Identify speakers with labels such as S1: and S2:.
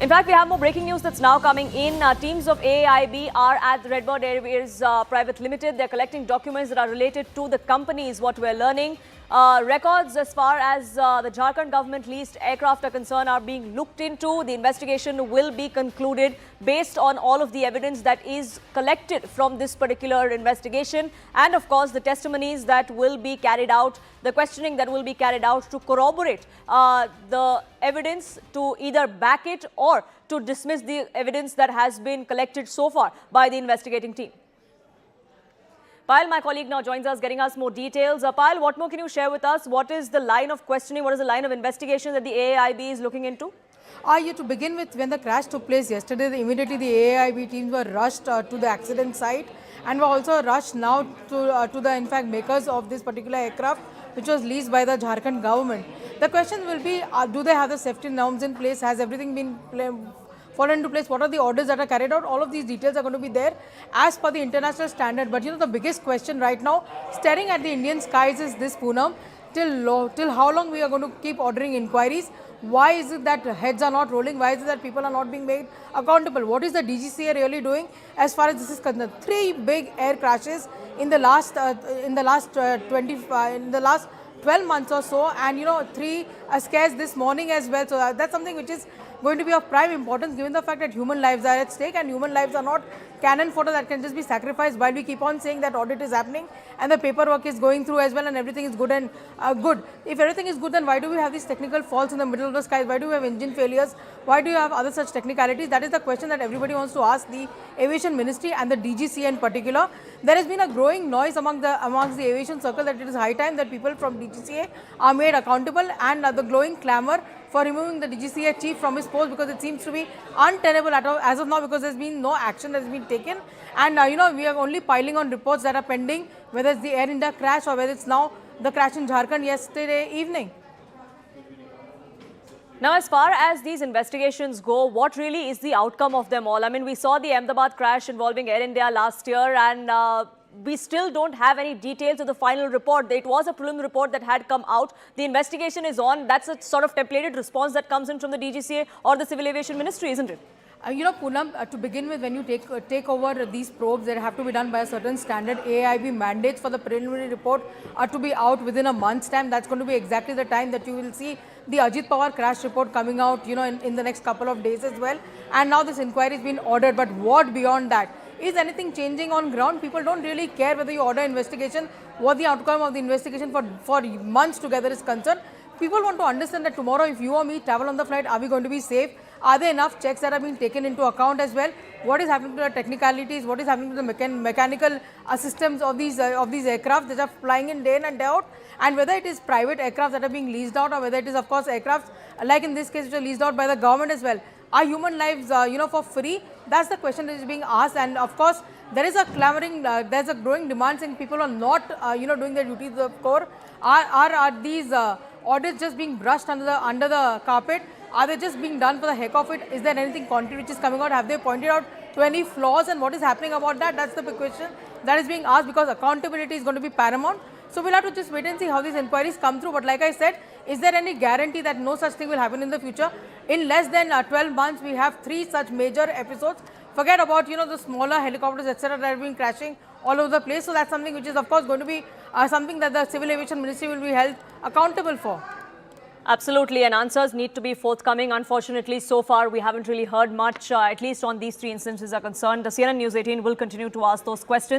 S1: In fact, we have more breaking news that's now coming in. Teams of AAIB are at the Redbird Airways Private Limited. They're collecting documents that are related to the company, is what we're learning. Records as far as the Jharkhand government leased aircraft are concerned are being looked into. The investigation will be concluded based on all of the evidence that is collected from this particular investigation, and of course the testimonies that will be carried out, the questioning that will be carried out to corroborate the evidence, to either back it or to dismiss the evidence that has been collected so far by the investigating team. Payal, my colleague, now joins us, getting us more details. Payal, what more can you share with us? What is the line of questioning? What is the line of investigation that the AAIB is looking into?
S2: To begin with, when the crash took place yesterday, immediately the AAIB teams were rushed to the accident site, and were also rushed now to the, in fact, makers of this particular aircraft, which was leased by the Jharkhand government. The question will be, do they have the safety norms in place? Has everything been fallen into place? What are the orders that are carried out? All of these details are going to be there as per the international standard. But the biggest question right now, staring at the Indian skies, is this, Poonam, till how long we are going to keep ordering inquiries? Why is it that heads are not rolling? Why is it that people are not being made accountable? What is the DGCA really doing as far as this is concerned? 3 big air crashes in the last 12 months or so, and 3 scares this morning as well. So that's something which is going to be of prime importance, given the fact that human lives are at stake, and human lives are not cannon fodder that can just be sacrificed while we keep on saying that audit is happening and the paperwork is going through as well and everything is good and good. If everything is good, then why do we have these technical faults in the middle of the skies? Why do we have engine failures? Why do you have other such technicalities? That is the question that everybody wants to ask the Aviation Ministry and the DGCA in particular. There has been a growing noise amongst the aviation circle that it is high time that people from DGCA are made accountable, and the glowing clamour for removing the DGCA chief from his post, because it seems to be untenable as of now, because there has been no action that has been taken, and we are only piling on reports that are pending, whether it's the Air India crash or whether it's now the crash in Jharkhand yesterday evening.
S1: Now, as far as these investigations go, what really is the outcome of them all? I mean, we saw the Ahmedabad crash involving Air India last year, and we still don't have any details of the final report. It was a prelim report that had come out. The investigation is on. That's a sort of templated response that comes in from the DGCA or the Civil Aviation Ministry, isn't it?
S2: Poonam, to begin with, when you take over these probes, they have to be done by a certain standard. AAIB mandates for the preliminary report to be out within a month's time. That's going to be exactly the time that you will see the Ajit Pawar crash report coming out, in the next couple of days as well. And now this inquiry has been ordered. But what beyond that? Is anything changing on ground? People don't really care whether you order investigation, what the outcome of the investigation for months together is concerned. People want to understand that tomorrow, if you or me travel on the flight, are we going to be safe? Are there enough checks that are being taken into account as well? What is happening to the technicalities? What is happening to the mechanical systems of these aircraft that are flying in day in and day out? And whether it is private aircraft that are being leased out, or whether it is, of course, aircraft like in this case which are leased out by the government as well. Are human lives, for free? That's the question that is being asked. And of course, there is a clamoring, there's a growing demand saying people are not, doing their duties of core. Are these audits just being brushed under the carpet? Are they just being done for the heck of it? Is there anything concrete which is coming out? Have they pointed out to any flaws, and what is happening about that? That's the big question that is being asked, because accountability is going to be paramount. So we'll have to just wait and see how these inquiries come through. But like I said, is there any guarantee that no such thing will happen in the future? In less than 12 months, we have 3 such major episodes. Forget about, the smaller helicopters, etc., that have been crashing all over the place. So that's something which is, of course, going to be something that the Civil Aviation Ministry will be held accountable for.
S1: Absolutely, and answers need to be forthcoming. Unfortunately, so far, we haven't really heard much, at least on these 3 instances are concerned. The CNN News 18 will continue to ask those questions.